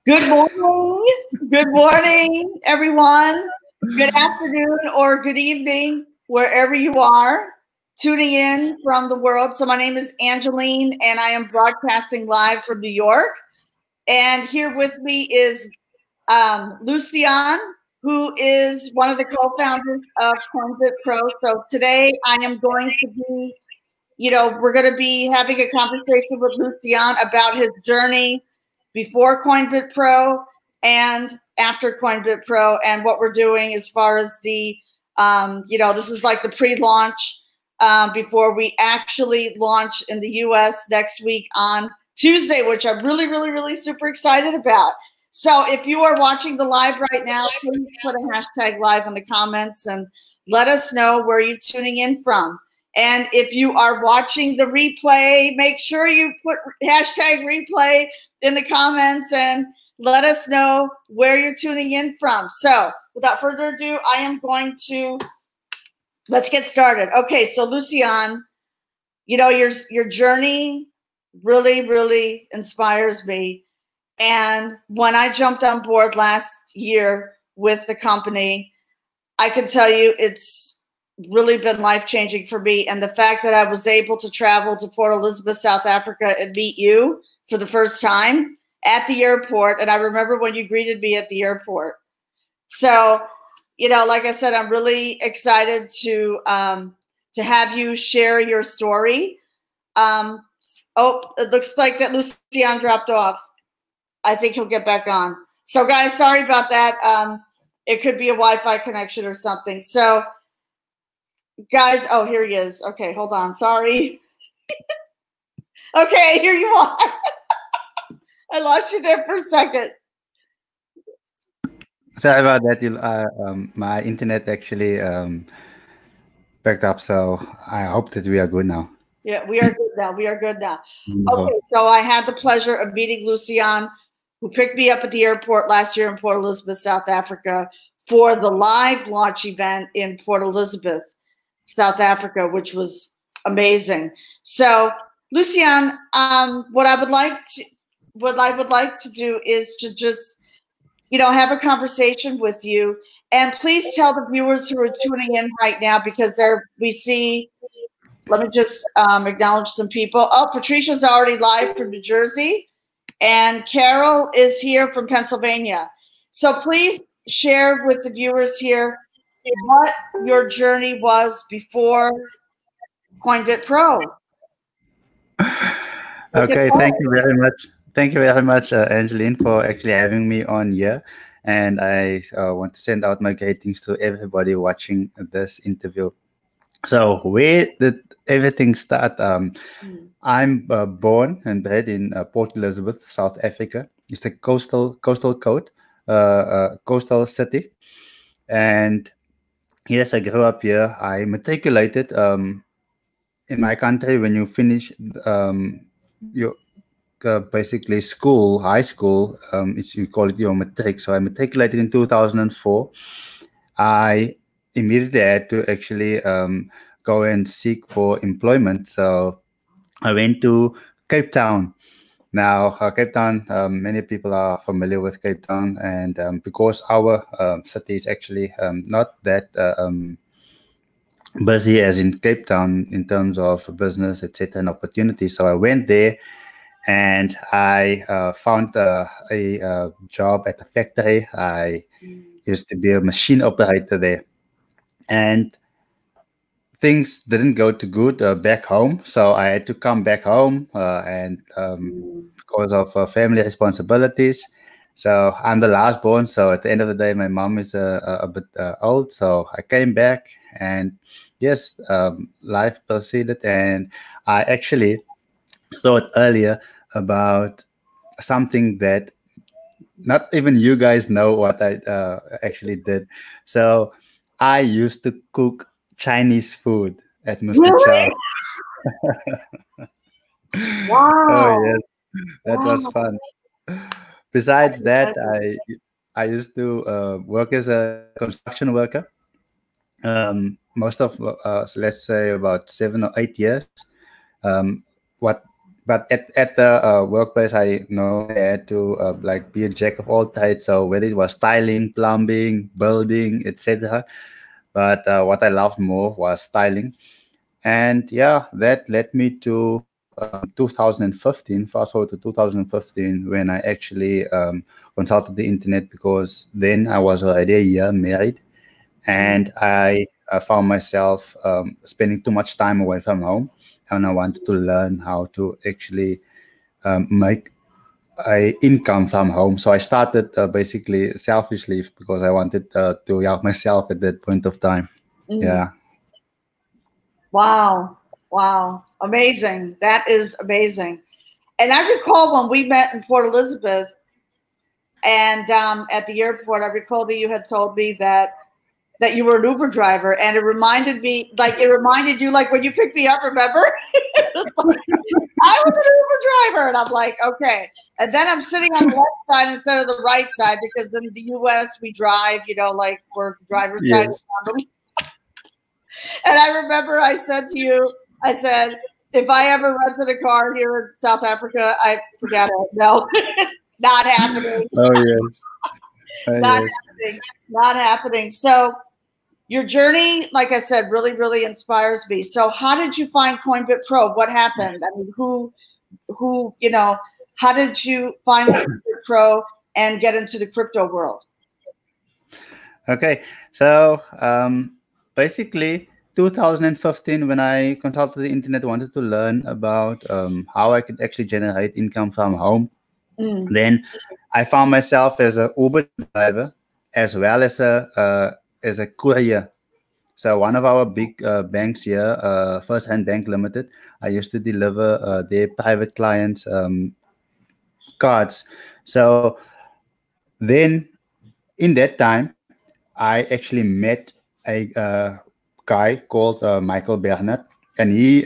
Good morning. Good morning, everyone. Good afternoon or good evening, wherever you are tuning in from the world. So my name is Angeline, and I am broadcasting live from New York. And here with me is Luciaan, who is one of the co-founders of Coinbit Pro. So today I am going to be, we're going to be having a conversation with Luciaan about his journey before Coinbit Pro and after Coinbit Pro, and what we're doing as far as the, this is like the pre-launch before we actually launch in the U.S. next week on Tuesday, which I'm really, really, really super excited about. So if you are watching the live right now, please put a hashtag live in the comments and let us know where you're tuning in from. And if you are watching the replay, make sure you put hashtag replay in the comments and let us know where you're tuning in from. So without further ado, I am going to, let's get started. Okay, so Luciaan, your journey really, really inspires me. And when I jumped on board last year with the company, I can tell you it's really been life-changing for me. And the fact that I was able to travel to Port Elizabeth, South Africa and meet you for the first time at the airport. And I remember when you greeted me at the airport. So, like I said, I'm really excited to have you share your story. Oh, it looks like that Luciaan dropped off. I think he'll get back on. So guys, sorry about that. It could be a Wi-Fi connection or something. So guys, oh, here he is. Okay, hold on. Sorry. Okay, here you are. I lost you there for a second. Sorry about that. My internet actually backed up, so I hope that we are good now. Yeah, we are good now. We are good now. Okay, so I had the pleasure of meeting Luciaan, who picked me up at the airport last year in Port Elizabeth, South Africa, for the live launch event in Port Elizabeth, South Africa, which was amazing. So, Luciaan, what I would like to do is to just, have a conversation with you, and please tell the viewers who are tuning in right now, because we see. Let me just acknowledge some people. Oh, Patricia's already live from New Jersey, and Carol is here from Pennsylvania. So please share with the viewers here what your journey was before Coinbit Pro. Okay, thank you very much. Thank you very much, Angeline, for actually having me on here. And I want to send out my greetings to everybody watching this interview. So where did everything start? I'm born and bred in Port Elizabeth, South Africa. It's a coastal city. And yes, I grew up here. I matriculated in my country. When you finish your basically high school, you call it your matric. So I matriculated in 2004. I immediately had to actually go and seek for employment. So I went to Cape Town. Now, Cape Town, many people are familiar with Cape Town, and because our city is actually not that busy as in Cape Town in terms of business, etc., and opportunities. So I went there, and I found a job at a factory. I used to be a machine operator there, and things didn't go too good back home. So I had to come back home, and because of family responsibilities. So I'm the last born. So at the end of the day, my mom is a bit old. So I came back, and yes, life proceeded. And I actually thought earlier about something that not even you guys know what I actually did. So I used to cook Chinese food at Mr. Chow. Wow. Oh yes, that was fun. Besides that, I used to work as a construction worker. Most of let's say about 7 or 8 years. What but at the workplace, I know I had to like be a jack of all trades. So whether it was styling, plumbing, building, etc. But what I loved more was styling. And yeah, that led me to 2015, fast forward to 2015, when I actually consulted the internet, because then I was already a year married, and I found myself spending too much time away from home, and I wanted to learn how to actually make a income from home. So I started basically selfishly because I wanted to help myself at that point of time. Yeah. Wow. Wow. Amazing. That is amazing. And I recall when we met in Port Elizabeth and at the airport, I recall that you had told me that you were an Uber driver, and it reminded me, like it reminded you, like when you picked me up, remember? Like, I was an Uber driver, and I'm like, okay. And then I'm sitting on the left side instead of the right side, because in the U.S. we drive, you know, like we're the driver's side. Yes. And I remember I said to you, I said, if I ever rented a car here in South Africa, I forget it. No, not happening. Oh yes. Not Yes. happening. Not happening. So your journey, like I said, really, really inspires me. So how did you find Coinbit Pro? What happened? I mean, who, you know, how did you find Coinbit Pro and get into the crypto world? Okay, so basically 2015, when I consulted the internet, wanted to learn about how I could actually generate income from home. Then I found myself as an Uber driver as well as a courier. So one of our big banks here, First Hand Bank Limited, I used to deliver their private clients cards. So then in that time, I actually met a guy called Michael Bernard, and he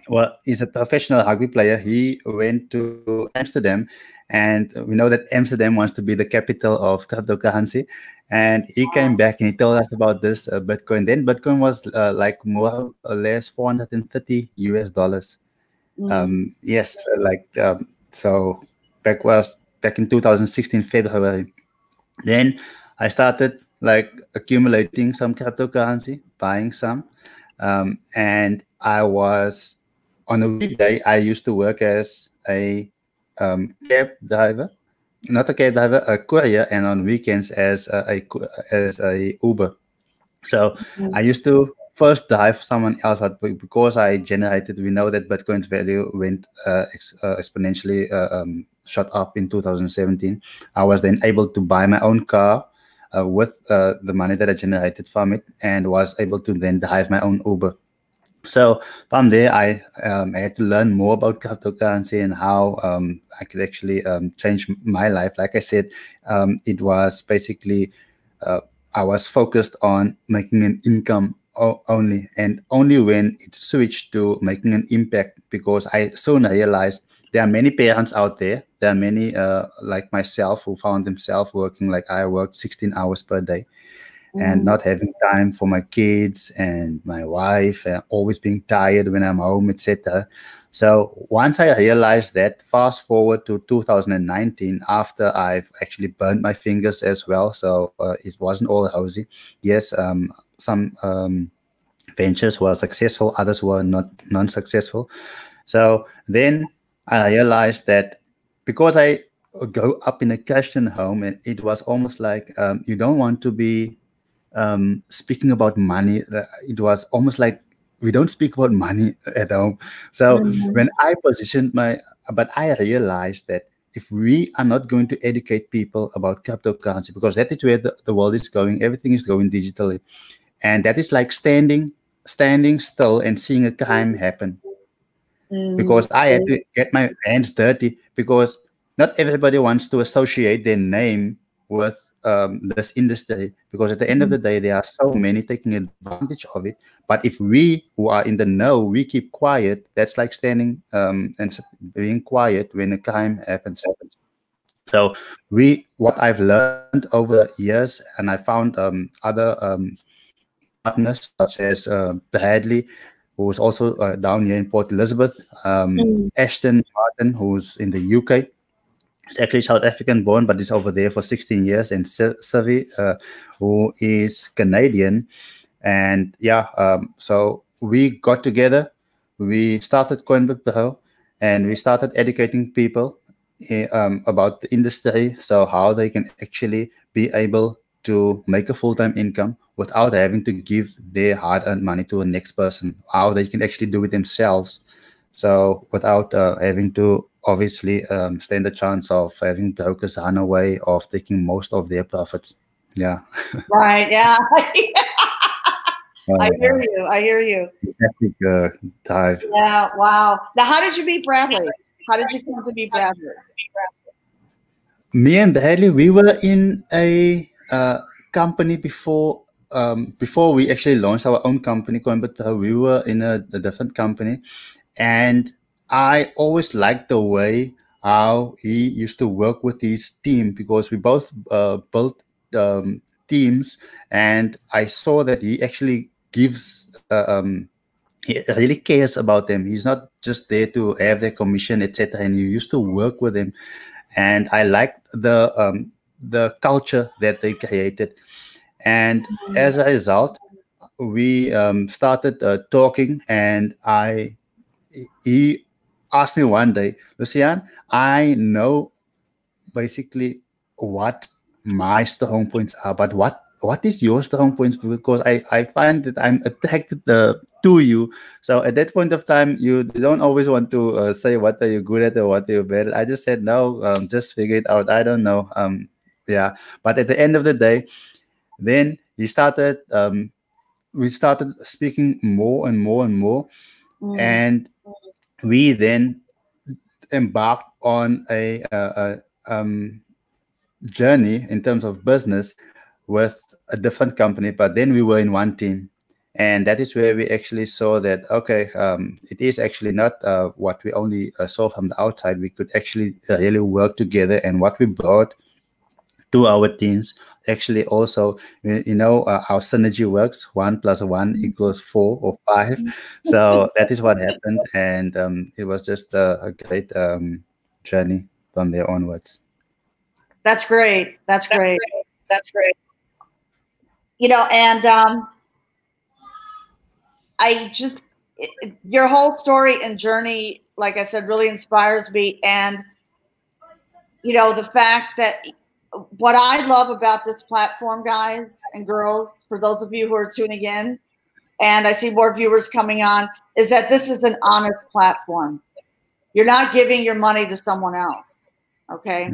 well, he's a professional rugby player. He went to Amsterdam, and we know that Amsterdam wants to be the capital of cryptocurrency. And he came back and he told us about this Bitcoin. Then Bitcoin was like more or less 430 US dollars. Yes, so back in 2016 February. Then I started like accumulating some cryptocurrency, buying some, and I was on a weekday. I used to work as a cab driver, not a cab driver, a courier, and on weekends as a Uber. So I used to first drive someone else, but because I generated, we know that Bitcoin's value went exponentially shot up in 2017. I was then able to buy my own car with the money that I generated from it, and was able to then drive my own Uber. So from there, I had to learn more about cryptocurrency and how I could actually change my life. Like I said, it was basically I was focused on making an income only, and only when it switched to making an impact, because I soon realized there are many parents out there. There are many like myself who found themselves working like I worked 16 hours per day, and not having time for my kids and my wife, and always being tired when I'm home, etc. So once I realized that, fast forward to 2019, after I've actually burned my fingers as well, so it wasn't all rosy. Yes, some ventures were successful, others were not non-successful. So then I realized that because I grew up in a Christian home, and it was almost like you don't want to be speaking about money. It was almost like we don't speak about money at home. So when I positioned but I realized that if we are not going to educate people about cryptocurrency, because that is where the world is going, everything is going digitally, and that is like standing still and seeing a crime happen. Because I had to get my hands dirty, because not everybody wants to associate their name with this industry, because at the end of the day, there are so many taking advantage of it. But if we who are in the know, we keep quiet, that's like standing and being quiet when a crime happens. So what I've learned over the years, and I found other partners such as Bradley, who's also down here in Port Elizabeth. Ashton Martin, who's in the UK. He's actually South African born, but he's over there for 16 years. And Savi, who is Canadian. And yeah, so we got together, we started Coinbit Pro, and we started educating people about the industry, so how they can actually be able to make a full-time income without having to give their hard-earned money to the next person, how they can actually do it themselves. So without having to obviously stand the chance of having brokers run away of taking most of their profits. Yeah. Right. Yeah. I hear you. I hear you. Epic dive. Yeah. Wow. Now, how did you meet Bradley? How did you come to meet Bradley? Me and Bradley, we were in a company before we actually launched our own company, Coinbit Pro. We were in a different company, and I always liked the way how he used to work with his team, because we both built teams, and I saw that he actually gives he really cares about them. He's not just there to have their commission, etc. And you used to work with him, and I liked the culture that they created. And as a result, we started talking, and he asked me one day, Luciaan, I know basically what my strong points are, but what is your strong points? Because I find that I'm attracted to you. So at that point of time, you don't always want to say what are you good at or what are you bad at. I just said no, just figure it out. I don't know. Yeah, but at the end of the day, then he started. We started speaking more and more and more, and we then embarked on a journey in terms of business with a different company, but then we were in one team. And that is where we actually saw that, okay, it is actually not what we only saw from the outside. We could actually really work together. And what we brought to our teams actually also, how synergy works. 1 + 1 = 4 or 5. So that is what happened. And it was just a great journey from there onwards. That's great. That's great. That's great. And your whole story and journey, like I said, really inspires me. And, the fact that what I love about this platform, guys and girls, for those of you who are tuning in, and I see more viewers coming on, is that this is an honest platform. You're not giving your money to someone else. Okay.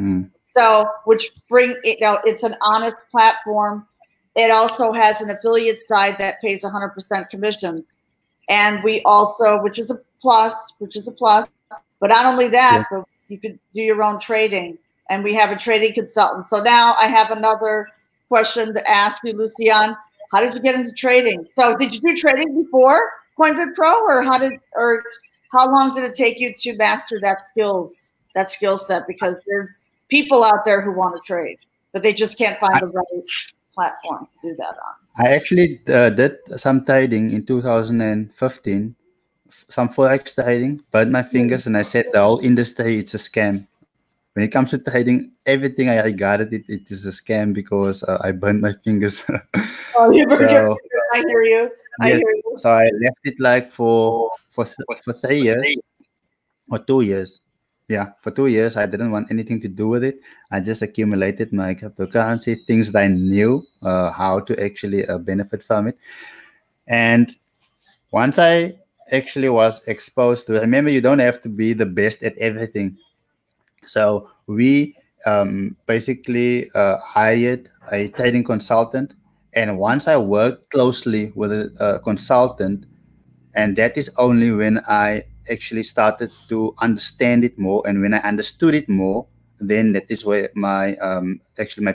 So, it's an honest platform. It also has an affiliate side that pays 100% commissions. And we also, which is a plus, but not only that, but you could do your own trading. And we have a trading consultant. So now I have another question to ask you, Luciaan. How did you get into trading? So did you do trading before Coinbit Pro, or how long did it take you to master that skill set? Because there's people out there who want to trade, but they just can't find the right platform to do that on. I actually did some trading in 2015, some forex trading, burned my fingers, and I said the whole industry, it's a scam. When it comes to trading, everything I regarded it is a scam, because I burned my fingers. Oh, you burned your fingers. I hear you. Yes, so I left it like for 3 years or 2 years. Yeah, for 2 years, I didn't want anything to do with it. I just accumulated my cryptocurrency, things that I knew how to actually benefit from it. And once I actually was exposed to, remember, you don't have to be the best at everything. So we basically hired a trading consultant. And once I worked closely with a consultant, and that is only when I actually started to understand it more. And when I understood it more, then that is where my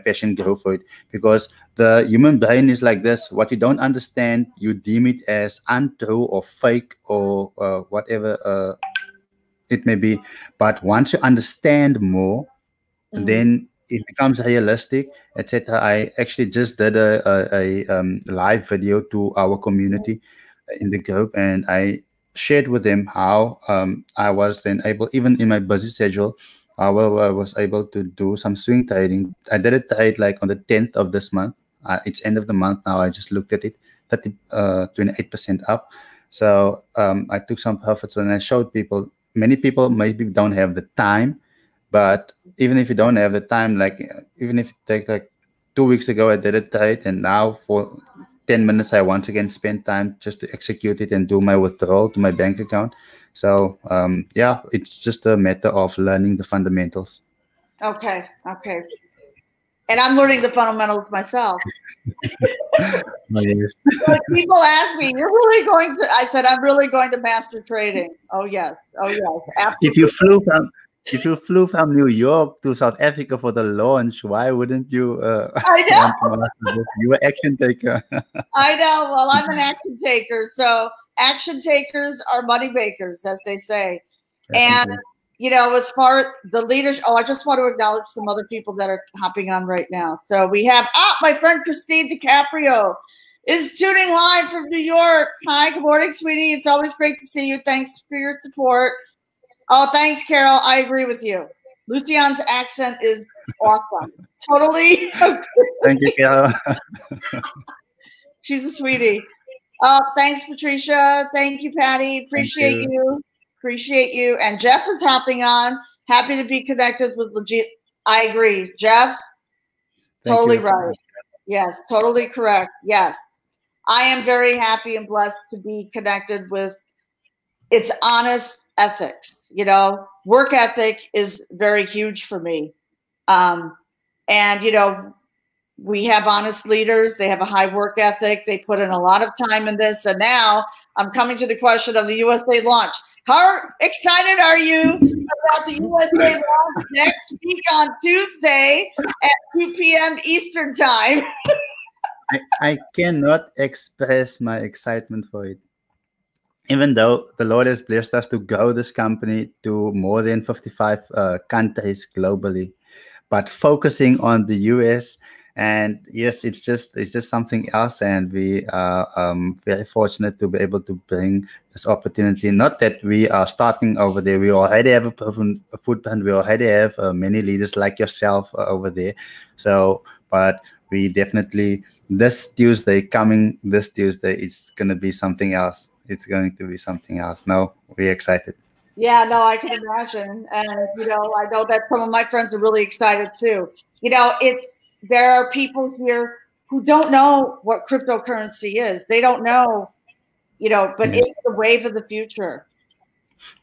passion grew for it. Because the human brain is like this: what you don't understand, you deem it as untrue or fake or whatever it may be. But once you understand more, then it becomes realistic, etc. I actually just did a live video to our community in the group, and I shared with them how I was then able, even in my busy schedule, I was able to do some swing trading. I did a trade like on the 10th of this month. It's end of the month now. I just looked at it, 28% up. So I took some profits and I showed people. Many people maybe don't have the time, but even if you don't have the time, like even if you take like 2 weeks ago, I did a trade, and now for 10 minutes, I once again spend time just to execute it and do my withdrawal to my bank account. So yeah, it's just a matter of learning the fundamentals. Okay. Okay. And I'm learning the fundamentals myself. Oh, yes. When people ask me, "You're really going to?" I said, "I'm really going to master trading." Oh yes. Oh yes. Absolutely. If you flew from New York to South Africa for the launch, why wouldn't you I know. want to master this? You were action taker. I know. Well, I'm an action taker, so action takers are money makers, as they say. And you know, as far as the leadership, I just want to acknowledge some other people that are hopping on right now. So we have my friend Christine DiCaprio is tuning live from New York. Hi, good morning, sweetie. It's always great to see you. Thanks for your support. Oh, thanks, Carol. I agree with you. Luciaan's accent is awesome. Totally. Thank you, Carol. She's a sweetie. Thanks, Patricia. Thank you, Patty. Appreciate you. Appreciate you. And Jeff is hopping on. Happy to be connected with legit. I agree. Jeff, totally right. Yes, totally correct. Yes. I am very happy and blessed to be connected with its honest ethics. You know, work ethic is very huge for me. And, you know, we have honest leaders. They have a high work ethic. They put in a lot of time in this. And now I'm coming to the question of the USA launch. How excited are you about the USA launch next week on Tuesday at 2 p.m. Eastern time? I cannot express my excitement for it. Even though the Lord has blessed us to grow this company to more than 55 countries globally, but focusing on the US, and yes, it's just something else, and we are very fortunate to be able to bring this opportunity. Not that we are starting over there; we already have a footprint. We already have many leaders like yourself over there. So, but we definitely this Tuesday, it's going to be something else. It's going to be something else. No, we're excited. Yeah, no, I can imagine. And, you know, I know that some of my friends are really excited too. You know, there are people here who don't know what cryptocurrency is. They don't know, you know, but it's the wave of the future.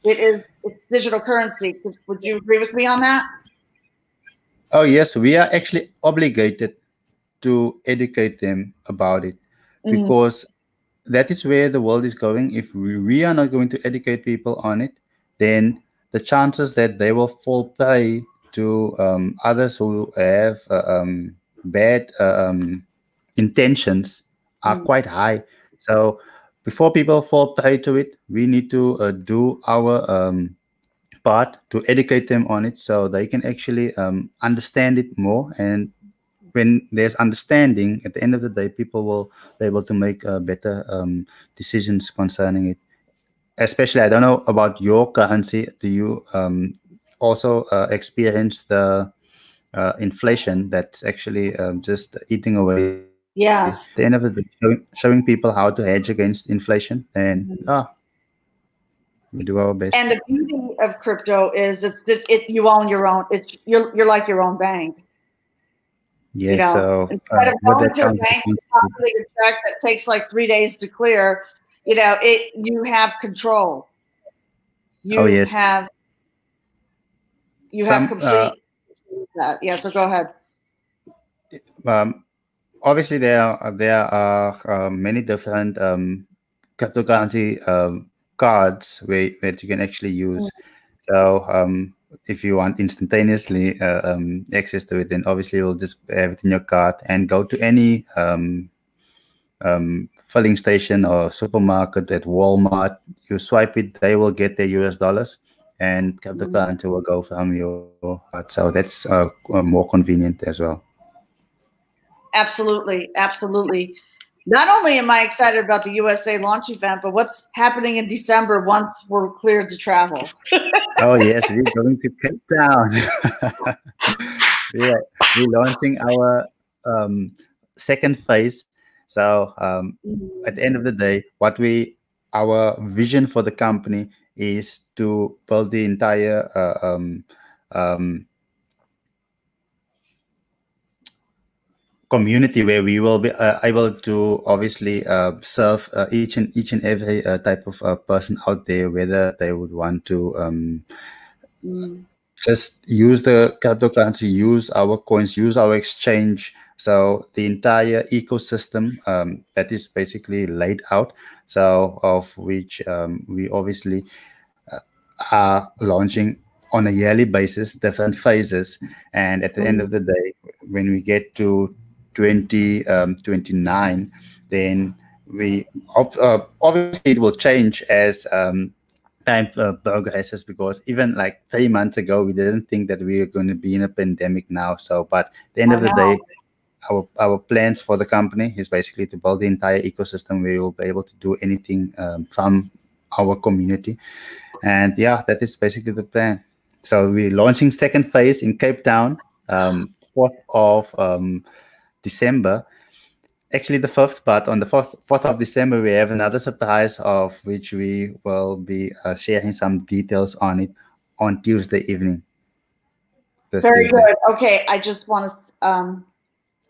It's digital currency. Would you agree with me on that? Oh, yes. We are actually obligated to educate them about it, because that is where the world is going. If we are not going to educate people on it, then the chances that they will fall prey to others who have bad intentions are quite high. So before people fall prey to it, we need to do our part to educate them on it, so they can actually understand it more. And when there's understanding, at the end of the day, people will be able to make better decisions concerning it. Especially, I don't know about your currency. Do you also experience the inflation that's actually just eating away? Yes. At the end of the day, showing people how to hedge against inflation, and we do our best. And the beauty of crypto is you own your own. You're like your own bank. Yes, you know, so instead of going to a bank and depositing a check that takes like 3 days to clear, you know, you have control. You have complete that. Yeah, so go ahead. Obviously, there are many different cryptocurrency cards where you can actually use. So if you want instantaneously access to it, then obviously you'll just have it in your card and go to any filling station or supermarket at Walmart. You swipe it, they will get their US dollars, and cryptocurrency will go from your card. So that's more convenient as well. Absolutely, absolutely. Not only am I excited about the USA launch event, but what's happening in December once we're cleared to travel. Oh yes, we're going to Cape Town. Yeah, we're launching our second phase. So at the end of the day, our vision for the company is to build the entire um, community where we will be able to obviously serve each and every type of person out there, whether they would want to just use the cryptocurrency, use our coins, use our exchange. So the entire ecosystem that is basically laid out. So of which we obviously are launching on a yearly basis, different phases. And at the end of the day, when we get to 2029, then we obviously it will change as time progresses, because even like 3 months ago we didn't think that we were going to be in a pandemic now. So but at the end of the day, our plans for the company is basically to build the entire ecosystem where we'll be able to do anything from our community. And yeah, that is basically the plan. So we're launching second phase in Cape Town, 4th of December. Actually, the 5th, but on the 4th of December, we have another surprise of which we will be sharing some details on it on Tuesday evening. Very good. Okay, I just want to,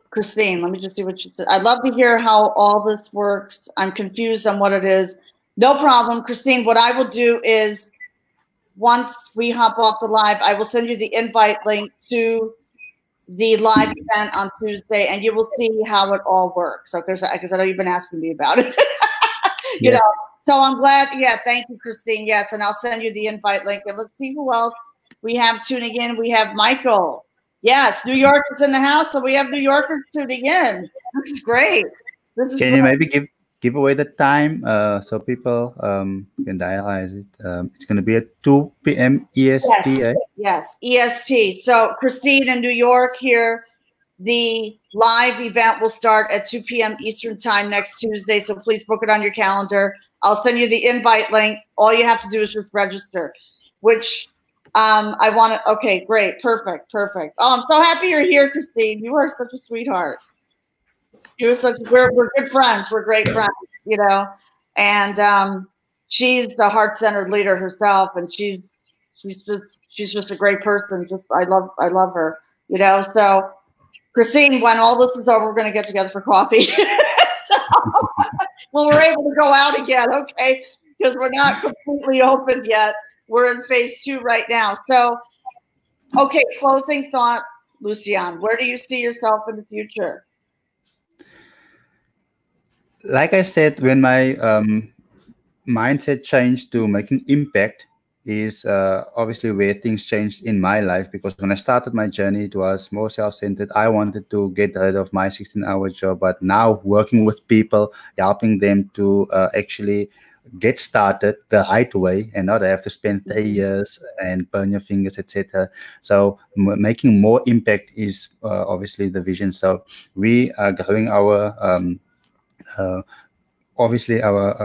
Christine, let me just see what she said. I'd love to hear how all this works. I'm confused on what it is. No problem, Christine. What I will do is, once we hop off the live, I will send you the invite link to the live event on Tuesday, and you will see how it all works. So, because I know you've been asking me about it, you know. So I'm glad. Yeah, thank you, Christine. Yes, and I'll send you the invite link. And let's see who else we have tuning in. We have Michael. Yes, New York is in the house, so we have New Yorkers tuning in. This is great. This is Can you maybe give away the time so people can dialize it? It's going to be at 2 p.m. EST. Yes, EST. So Christine in New York here. The live event will start at 2 p.m. Eastern time next Tuesday. So please book it on your calendar. I'll send you the invite link. All you have to do is just register, which I want to. Okay, great. Perfect. Oh, I'm so happy you're here, Christine. You are such a sweetheart. We're good friends. We're great friends, you know. And she's the heart-centered leader herself, and she's just a great person. I love her, you know. So Christine, when all this is over, we're going to get together for coffee. So when we're able to go out again, okay, because we're not completely open yet. We're in phase 2 right now. So, okay, closing thoughts, Luciaan. Where do you see yourself in the future? Like I said, when my mindset changed to making impact is obviously where things changed in my life, because when I started my journey, it was more self-centered. I wanted to get rid of my 16-hour job, but now working with people, helping them to actually get started the right way and not have to spend 3 years and burn your fingers, etc. So making more impact is obviously the vision. So we are growing our obviously our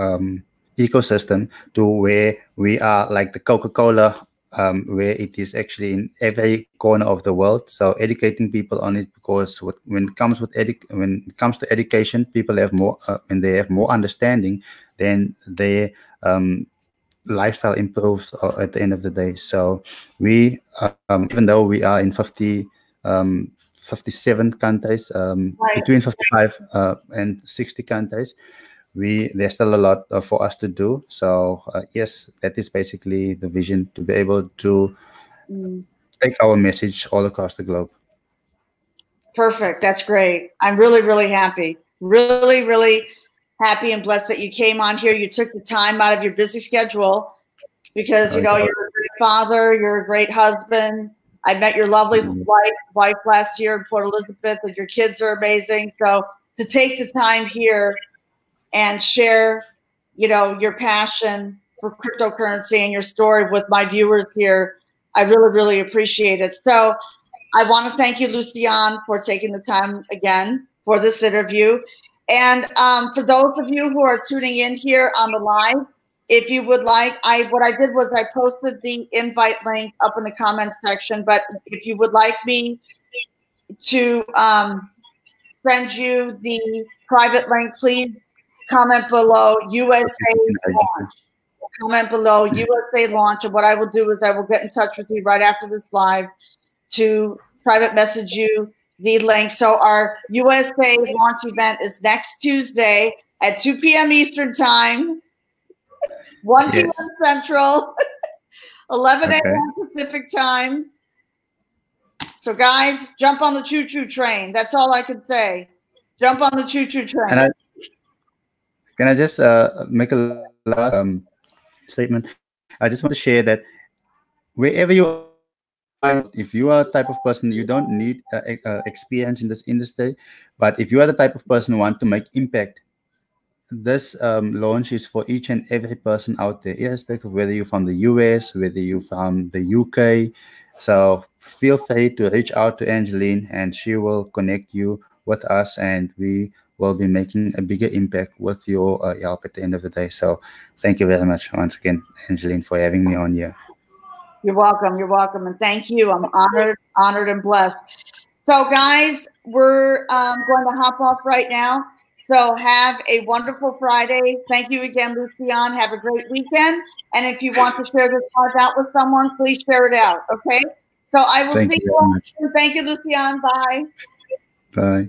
ecosystem to where we are like the Coca-Cola, where it is actually in every corner of the world. So educating people on it, because when it comes to education, people have more when they have more understanding, then their lifestyle improves at the end of the day. So we even though we are in 57 countries, between 55 and 60 countries, there's still a lot for us to do. So yes, that is basically the vision, to be able to take our message all across the globe. Perfect. That's great. I'm really, really happy. Really, really happy and blessed that you came on here. You took the time out of your busy schedule, because you know you're a great father, you're a great husband. I met your lovely wife last year in Port Elizabeth, and your kids are amazing. So to take the time here and share, you know, your passion for cryptocurrency and your story with my viewers here, I really, really appreciate it. So I want to thank you, Luciaan, for taking the time again for this interview. And for those of you who are tuning in here on the live, if you would like, what I did was I posted the invite link up in the comments section. But if you would like me to send you the private link, please comment below USA launch. Comment below USA launch. And what I will do is I will get in touch with you right after this live to private message you the link. So our USA launch event is next Tuesday at 2 p.m. Eastern time, 1 p.m. Central, 11 a.m. Pacific time. So guys, jump on the choo-choo train. That's all I can say. Jump on the choo-choo train. Can I just make a last statement? I just want to share that wherever you are, if you are a type of person, you don't need experience in this industry, but if you are the type of person who want to make impact, this launch is for each and every person out there, irrespective of whether you're from the US, whether you're from the UK. So feel free to reach out to Angeline, and she will connect you with us, and we will be making a bigger impact with your help at the end of the day. So thank you very much once again, Angeline, for having me on here. You're welcome. You're welcome. And thank you. I'm honored and blessed. So guys, we're going to hop off right now. So have a wonderful Friday. Thank you again, Luciaan. Have a great weekend. And if you want to share this live out with someone, please share it out. Okay. So I will see you all soon. Thank you, Luciaan. Bye. Bye.